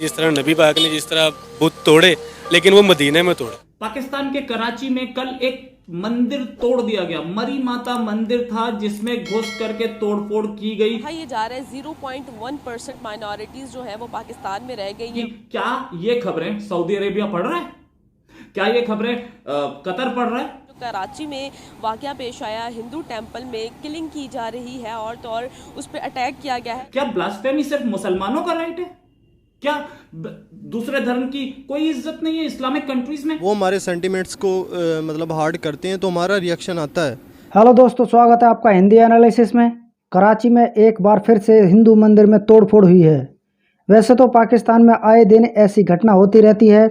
जिस तरह नबी पाक ने जिस तरह बुत तोड़े, लेकिन वो मदीने में तोड़े। पाकिस्तान के कराची में कल एक मंदिर तोड़ दिया गया। मरी माता मंदिर था जिसमें घुस करके तोड़फोड़ की गई। ये जा रहा है 0.1% माइनॉरिटीज जो है वो पाकिस्तान में रह गई है। क्या ये खबरें सऊदी अरेबिया पढ़ रहा है? क्या ये खबरें कतर पढ़ रहा है? कराची में वाकया पेश आया, हिंदू टेंपल में किलिंग की जा रही है और उस पर अटैक किया गया है। क्या ब्लास्फेमी सिर्फ मुसलमानों का राइट है? क्या दूसरे धर्म की कोई इज्जत नहीं है इस्लामिक कंट्रीज में? वो हमारे सेंटिमेंट्स को मतलब हार्ड करते हैं तो हमारा रिएक्शन आता है। हेलो दोस्तों, स्वागत है आपका हिंदी एनालिसिस में। कराची में एक बार फिर से हिंदू मंदिर में तोड़फोड़ हुई है। वैसे तो पाकिस्तान में आए दिन ऐसी घटना होती रहती है।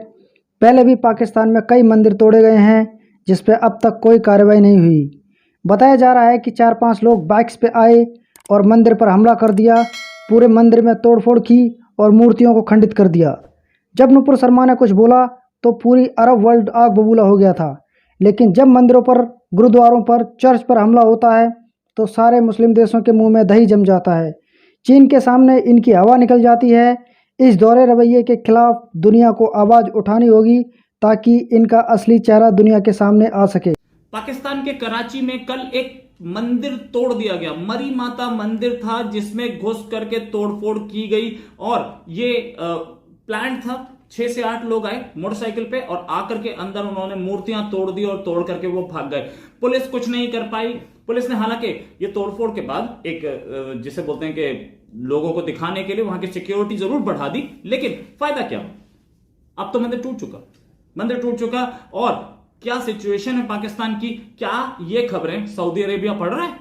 पहले भी पाकिस्तान में कई मंदिर तोड़े गए हैं जिस पे अब तक कोई कार्रवाई नहीं हुई। बताया जा रहा है कि 4-5 लोग बाइक्स पे आए और मंदिर पर हमला कर दिया, पूरे मंदिर में तोड़फोड़ की और मूर्तियों को खंडित कर दिया। जब नूपुर शर्मा ने कुछ बोला तो पूरी अरब वर्ल्ड आग बबूला हो गया था। लेकिन जब मंदिरों पर, गुरुद्वारों पर, चर्च पर हमला होता है तो सारे मुस्लिम देशों के मुंह में दही जम जाता है। चीन के सामने इनकी हवा निकल जाती है। इस दोहरे रवैये के खिलाफ दुनिया को आवाज़ उठानी होगी ताकि इनका असली चेहरा दुनिया के सामने आ सके। पाकिस्तान के कराची में कल एक मंदिर तोड़ दिया गया। मरी माता मंदिर था जिसमें घुस करके तोड़फोड़ की गई और ये प्लान था। 6 से 8 लोग आए मोटरसाइकिल पे और आकर के अंदर उन्होंने मूर्तियां तोड़ दी और तोड़ करके वो भाग गए। पुलिस कुछ नहीं कर पाई। पुलिस ने हालांकि ये तोड़फोड़ के बाद एक जिसे बोलते हैं कि लोगों को दिखाने के लिए वहां की सिक्योरिटी जरूर बढ़ा दी, लेकिन फायदा क्या? अब तो मंदिर टूट चुका। और क्या सिचुएशन है पाकिस्तान की? क्या ये खबरें सऊदी अरेबिया पढ़ रहा है?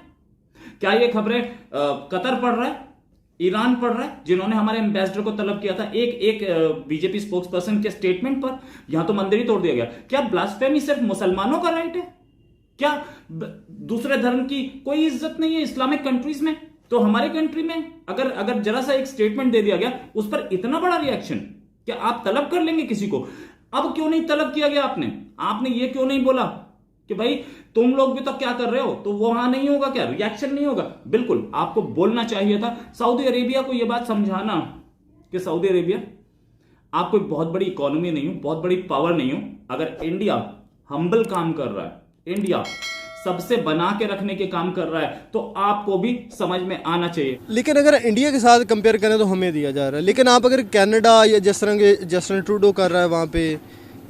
क्या ये खबरें कतर पढ़ रहा है, ईरान पढ़ रहा है, जिन्होंने हमारे एम्बेसडर को तलब किया था एक बीजेपी स्पोक्स पर्सन के स्टेटमेंट पर? यहां तो मंदिर ही तोड़ दिया गया। क्या ब्लास्फेमी सिर्फ मुसलमानों का राइट है? क्या दूसरे धर्म की कोई इज्जत नहीं है इस्लामिक कंट्रीज में? तो हमारी कंट्री में अगर जरा सा एक स्टेटमेंट दे दिया गया, उस पर इतना बड़ा रिएक्शन, क्या आप तलब कर लेंगे किसी को? अब क्यों नहीं तलब किया गया? आपने ये क्यों नहीं बोला कि भाई तुम लोग भी तो क्या कर रहे हो? तो वहां नहीं होगा क्या? रिएक्शन नहीं होगा? बिल्कुल आपको बोलना चाहिए था। सऊदी अरेबिया को यह बात समझाना कि सऊदी अरेबिया, आप कोई बहुत बड़ी इकोनॉमी नहीं हो, बहुत बड़ी पावर नहीं हो। अगर इंडिया हम्बल काम कर रहा है, इंडिया सबसे बना के रखने के काम कर रहा है, तो आपको भी समझ में आना चाहिए। लेकिन अगर इंडिया के साथ कंपेयर करें तो हमें दिया जा रहा है। लेकिन आप अगर कनाडा या जिस तरह के जस्टिन ट्रूडो कर रहा है वहाँ पे,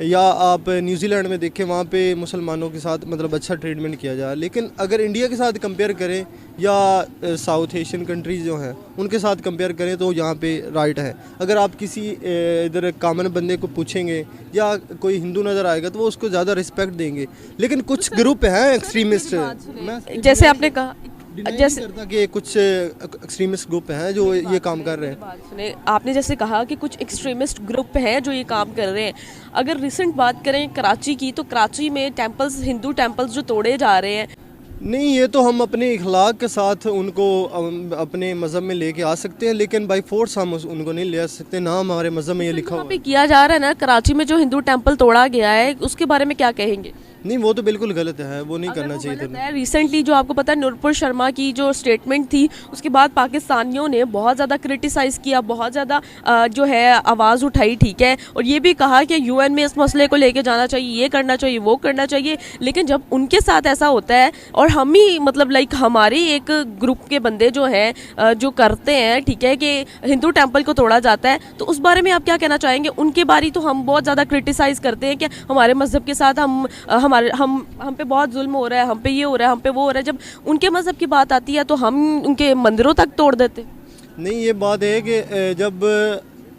या आप न्यूजीलैंड में देखें वहाँ पे मुसलमानों के साथ मतलब अच्छा ट्रीटमेंट किया जा रहा है। लेकिन अगर इंडिया के साथ कंपेयर करें या साउथ एशियन कंट्रीज़ जो हैं उनके साथ कंपेयर करें तो यहाँ पे राइट है। अगर आप किसी इधर कॉमन बंदे को पूछेंगे या कोई हिंदू नज़र आएगा तो वो उसको ज़्यादा रिस्पेक्ट देंगे। लेकिन कुछ ग्रुप हैं एक्सट्रीमिस्ट, जैसे आपने कहा, जैसे करता कि कुछ एक्सट्रीमिस्ट ग्रुप हैं जो ये काम कर रहे हैं। सुने, आपने जैसे कहा कि कुछ एक्सट्रीमिस्ट ग्रुप हैं जो ये काम कर रहे हैं। अगर रिसेंट बात करें कराची की, तो कराची में टेंपल्स, हिंदू टेंपल्स जो तोड़े जा रहे हैं, नहीं, ये तो हम अपने इखलाक के साथ उनको अपने मज़हब में लेके आ सकते हैं, लेकिन बाई फोर्स हम उनको नहीं ले आ सकते। ना हमारे मज़हब में ये लिखा हुआ है। किया जा रहा है ना कराची में जो हिंदू टेंपल तोड़ा गया है, उसके बारे में क्या कहेंगे? नहीं, वो तो बिल्कुल गलत है, वो नहीं करना चाहिए था। रिसेंटली जो आपको पता है नूपुर शर्मा की जो स्टेटमेंट थी, उसके बाद पाकिस्तानियों ने बहुत ज़्यादा क्रिटिसाइज़ किया, बहुत ज़्यादा जो है आवाज़ उठाई, ठीक है, और ये भी कहा कि यूएन में इस मसले को लेके जाना चाहिए, ये करना चाहिए, वो करना चाहिए। लेकिन जब उनके साथ ऐसा होता है और हम ही मतलब लाइक हमारे एक ग्रुप के बंदे जो हैं जो करते हैं, ठीक है, कि हिंदू टेम्पल को तोड़ा जाता है, तो उस बारे में आप क्या कहना चाहेंगे? उनके बारे तो हम बहुत ज़्यादा क्रिटिसाइज़ करते हैं कि हमारे मज़हब के साथ हम पे बहुत जुल्म हो रहा है, हम पे ये हो रहा है, हम पे वो हो रहा है। जब उनके मज़हब की बात आती है तो हम उनके मंदिरों तक तोड़ देते। नहीं, ये बात है कि जब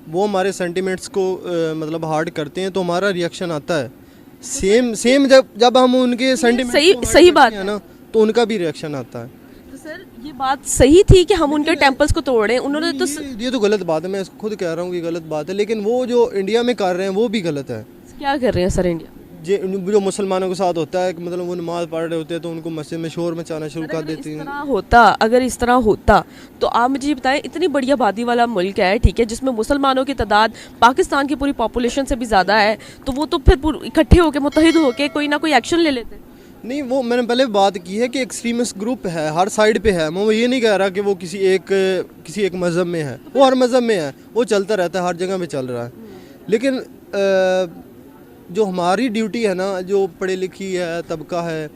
वो हमारे सेंटिमेंट्स को मतलब हार्ड करते हैं तो हमारा रिएक्शन आता है। सेम जब हम उनके सेंटिमेंट्स सही बात है ना, तो उनका भी रिएक्शन आता है। तो सर ये बात सही थी कि हम उनके टेम्पल्स को तोड़े, उन्होंने तो ये तो गलत बात है, मैं खुद कह रहा हूँ कि गलत बात है। लेकिन वो जो इंडिया में कर रहे हैं वो भी गलत है। क्या कर रहे हैं सर इंडिया? जो मुसलमानों के साथ होता है, मतलब वो नमाज पढ़ रहे होते हैं तो उनको मस्जिद में शोर मचाना शुरू कर देती हैं। अगर इस तरह होता तो आप मुझे बताएं, इतनी बड़ी आबादी वाला मुल्क है, ठीक है, जिसमें मुसलमानों की तादाद पाकिस्तान की पूरी पॉपुलेशन से भी ज़्यादा है, तो वो तो फिर इकट्ठे होकर मुत्तहिद होकर कोई ना कोई एक्शन ले लेते। नहीं, वो मैंने पहले बात की है कि एक्सट्रीमिस्ट ग्रुप है, हर साइड पे है। मैं वो ये नहीं कह रहा कि वो किसी एक मज़हब में है, वो हर मज़हब में है, वो चलता रहता है, हर जगह पे चल रहा है। लेकिन जो हमारी ड्यूटी है ना, जो पढ़ी लिखी है तबका है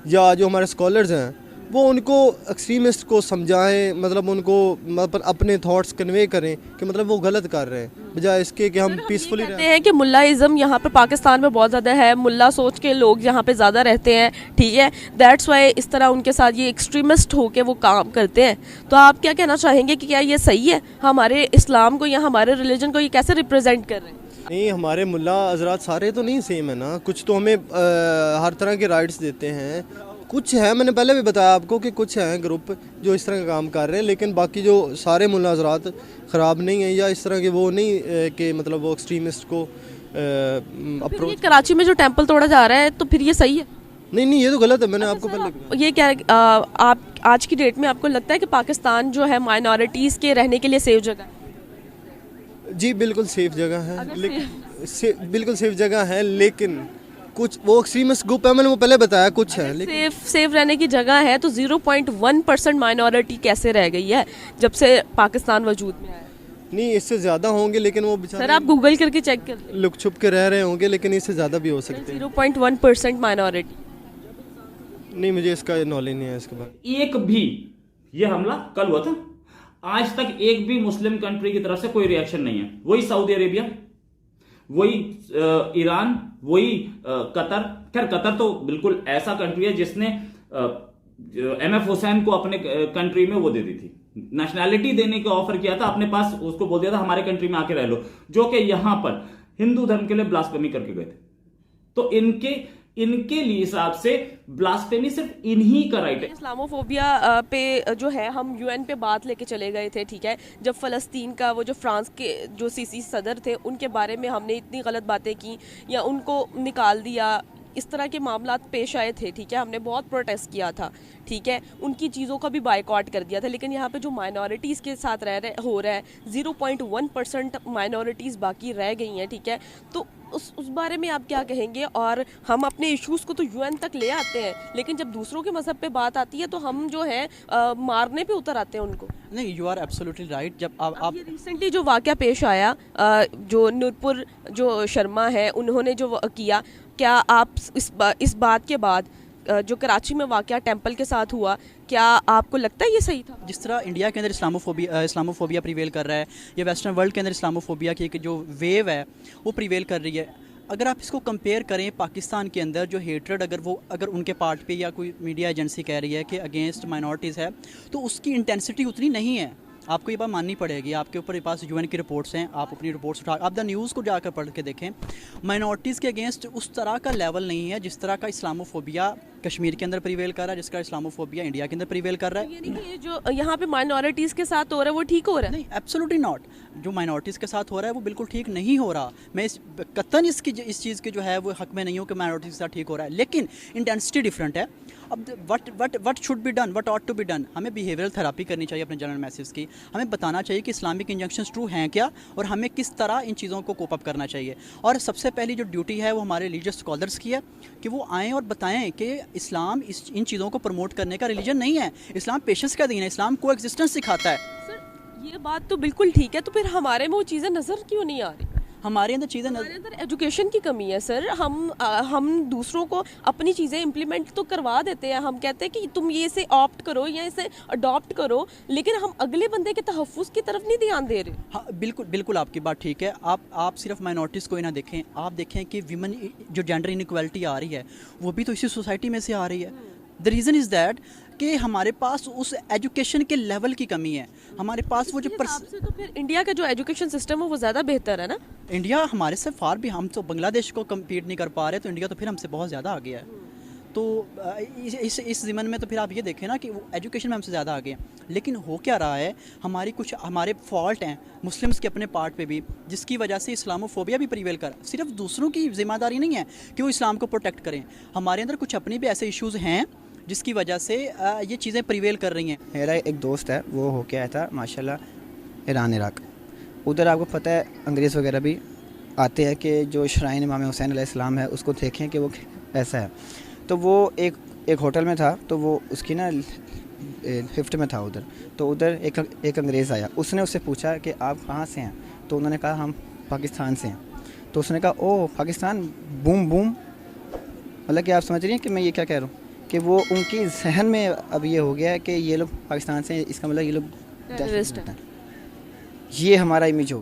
या जो हमारे स्कॉलर्स हैं, वो उनको एक्सट्रीमिस्ट को समझाएं, मतलब उनको मतलब अपने थॉट्स कन्वे करें कि मतलब वो गलत कर रहे हैं, बजाय इसके कि हम पीसफुली कहते हैं कि मुल्लाइज़म यहाँ पे पाकिस्तान में बहुत ज़्यादा है, मुल्ला सोच के लोग यहाँ पे ज़्यादा रहते हैं, ठीक है, दैट्स वाई इस तरह उनके साथ ये एक्सट्रीमिस्ट होके वो काम करते हैं। तो आप क्या कहना चाहेंगे कि क्या ये सही है, हमारे इस्लाम को या हमारे रिलीजन को ये कैसे रिप्रेजेंट कर रहे हैं? नहीं, हमारे मुल्ला हजरात सारे तो नहीं सेम है ना, कुछ तो हमें हर तरह के राइट्स देते हैं, कुछ है, मैंने पहले भी बताया आपको कि कुछ हैं ग्रुप जो इस तरह का काम कर रहे हैं, लेकिन बाकी जो सारे मुल्ला हजरात ख़राब नहीं है या इस तरह के वो नहीं कि मतलब वो एक्सट्रीमिस्ट को फिर ये कराची में जो टेम्पल तोड़ा जा रहा है तो फिर ये सही है? नहीं, ये तो गलत है। मैंने आपको पहले ये क्या आप आज की डेट में आपको लगता है कि पाकिस्तान जो है माइनॉरिटीज़ के रहने के लिए सेफ जगह है? जी बिल्कुल सेफ जगह है, लेकिन बिल्कुल सेफ जगह है, लेकिन कुछ वो एक्सट्रीमिस्ट ग्रुप है, मैंने वो पहले बताया, कुछ है लेकिन सेफ रहने की जगह है तो 0.1% माइनॉरिटी कैसे रह गई है जब से पाकिस्तान वजूद में आया? नहीं, इससे ज़्यादा होंगे, लेकिन वो बेचारे सर आप गूगल करके चेक कर लें, लुक छुप के रह रहे होंगे, लेकिन इससे ज़्यादा भी हो सकते हैं। 0.1% माइनॉरिटी। नहीं, मुझे इसका नॉलेज नहीं है इसके बारे में। एक भी ये हमला कल हुआ था, आज तक एक भी मुस्लिम कंट्री की तरफ से कोई रिएक्शन नहीं है। वही सऊदी अरेबिया, वही ईरान, वही कतर। खैर कतर तो बिल्कुल ऐसा कंट्री है जिसने एमएफ हुसैन को अपने कंट्री में वो दे दी थी, नेशनैलिटी देने का ऑफर किया था अपने पास, उसको बोल दिया था हमारे कंट्री में आके रह लो, जो कि यहां पर हिंदू धर्म के लिए ब्लास्फेमी करके गए थे। तो इनके लिए हिसाब से ब्लास्फेमी सिर्फ इन्हीं का राइट है। इस्लामोफोबिया पे जो है हम यूएन पे बात लेके चले गए थे, ठीक है, जब फ़लस्तीन का वो जो फ्रांस के जो सीसी सदर थे उनके बारे में हमने इतनी गलत बातें की या उनको निकाल दिया, इस तरह के मामला पेश आए थे, ठीक है, हमने बहुत प्रोटेस्ट किया था, ठीक है, उनकी चीज़ों का भी बायकॉट कर दिया था। लेकिन यहाँ पे जो माइनॉरिटीज़ के साथ हो रहा है 0.1% माइनॉरिटीज़ बाकी रह गई हैं, ठीक है, तो उस बारे में आप क्या कहेंगे? और हम अपने इश्यूज़ को तो यूएन तक ले आते हैं, लेकिन जब दूसरों के मज़हब पे बात आती है तो हम जो है मारने पे उतर आते हैं उनको। नहीं, यू आर एब्सोल्युटली राइट। जब आप ये रिसेंटली जो वाक़या पेश आया, जो नूरपुर जो शर्मा है उन्होंने जो किया, क्या आप इस बात के बाद जो कराची में वाक़या टेंपल के साथ हुआ, क्या आपको लगता है ये सही था? जिस तरह इंडिया के अंदर इस्लामोफोबिया प्रिवेल कर रहा है या वेस्टर्न वर्ल्ड के अंदर इस्लामोफोबिया की जो वेव है वो प्रिवेल कर रही है, अगर आप इसको कंपेयर करें पाकिस्तान के अंदर जो हेट्रेड अगर उनके पार्ट पे या कोई मीडिया एजेंसी कह रही है कि अगेंस्ट माइनॉरिटीज़ है, तो उसकी इंटेंसिटी उतनी नहीं है। आपको ये बात माननी पड़ेगी। आपके ऊपर पास यूएन की रिपोर्ट्स हैं, आप अपनी रिपोर्ट्स उठा, आप द न्यूज़ को जाकर पढ़ के देखें, माइनॉरिटीज़ के अगेंस्ट उस तरह का लेवल नहीं है जिस तरह का इस्लामोफोबिया कश्मीर के अंदर प्रिवेल कर रहा है, जिसका इस्लामोफोबिया इंडिया के अंदर प्रिवेल कर रहा है। यानी कि ये जो यहाँ पे माइनॉरिटीज़ के साथ हो रहा है वो ठीक हो रहा है? नहीं, एब्सोल्युटली नॉट। जो माइनॉरिटीज़ के साथ हो रहा है वो बिल्कुल ठीक नहीं हो रहा। मैं कतन इस चीज़ के जो है वो हक में नहीं हूँ कि माइनॉरिटीज़ के साथ ठीक हो रहा है, लेकिन इंटेंसिटी डिफरेंट है। अब what should be done, what ought to be done, हमें बिहेवियरल थेरापी करनी चाहिए अपने जनरल मैसेज की। हमें बताना चाहिए कि इस्लामिक इंजंक्शंस ट्रू हैं क्या और हमें किस तरह इन चीज़ों को कोप अप करना चाहिए। और सबसे पहली जो ड्यूटी है वो हमारे रिलीजियस स्कॉलर्स की है कि वो आएँ और बताएं कि इस्लाम इन चीज़ों को प्रमोट करने का रिलीजन नहीं है। इस्लाम पेशेंस का दीन है, इस्लाम को एक्जिस्टेंस सिखाता है। सर ये बात तो बिल्कुल ठीक है, तो फिर हमारे में वो चीज़ें नज़र क्यों नहीं आ रही? हमारे अंदर चीज़ें हमारे अंदर एजुकेशन की कमी है सर। हम दूसरों को अपनी चीज़ें इम्प्लीमेंट तो करवा देते हैं, हम कहते हैं कि तुम ये इसे ऑप्ट करो या इसे अडॉप्ट करो, लेकिन हम अगले बंदे के तहफ़्फ़ुज़ की तरफ नहीं ध्यान दे रहे। हाँ, बिल्कुल आपकी बात ठीक है। आप सिर्फ माइनॉरिटीज़ को ही ना देखें, आप देखें कि विमेन जो जेंडर इनइक्वालिटी आ रही है वो भी तो इसी सोसाइटी में से आ रही है। द रीज़न इज़ दैट कि हमारे पास उस एजुकेशन के लेवल की कमी है। हमारे पास वो जो से तो फिर इंडिया का जो एजुकेशन सिस्टम है वो ज़्यादा बेहतर है ना? इंडिया हमारे से फार भी, हम तो बांग्लादेश को कम्पीट नहीं कर पा रहे, तो इंडिया तो फिर हमसे बहुत ज़्यादा आ गया है। तो इस ज़िमन में तो फिर आप ये देखें ना कि वो एजुकेशन में हमसे ज़्यादा आ गए। लेकिन हो क्या रहा है, हमारे फॉल्ट हैं मुस्लिम्स के अपने पार्ट पे भी, जिसकी वजह से इस्लामोफोबिया भी प्रिवेल कर। सिर्फ दूसरों की जिम्मेदारी नहीं है कि वो इस्लाम को प्रोटेक्ट करें, हमारे अंदर कुछ अपने भी ऐसे इश्यूज़ हैं जिसकी वजह से ये चीज़ें प्रिवेल कर रही हैं। मेरा एक दोस्त है, वो होके आया था माशाल्लाह ईरान इराक। उधर आपको पता है अंग्रेज़ वगैरह भी आते हैं कि जो श्राइन इमाम हुसैन अलैहिस्सलाम है उसको देखें कि वो ऐसा है। तो वो एक होटल में था, तो वो उसकी ना लिफ्ट में था उधर, तो उधर एक अंग्रेज़ आया, उसने उससे पूछा कि आप कहाँ से हैं, तो उन्होंने कहा हम पाकिस्तान से हैं। तो उसने कहा ओ पाकिस्तान, बूम बूम, मतलब कि आप समझ रही हैं कि मैं ये क्या कह रहा हूँ, कि वो उनकी जहन में अब ये हो गया है कि ये लोग पाकिस्तान से हैं, इसका मतलब ये लोग टेररिस्ट हैं। ये हमारा इमेज हो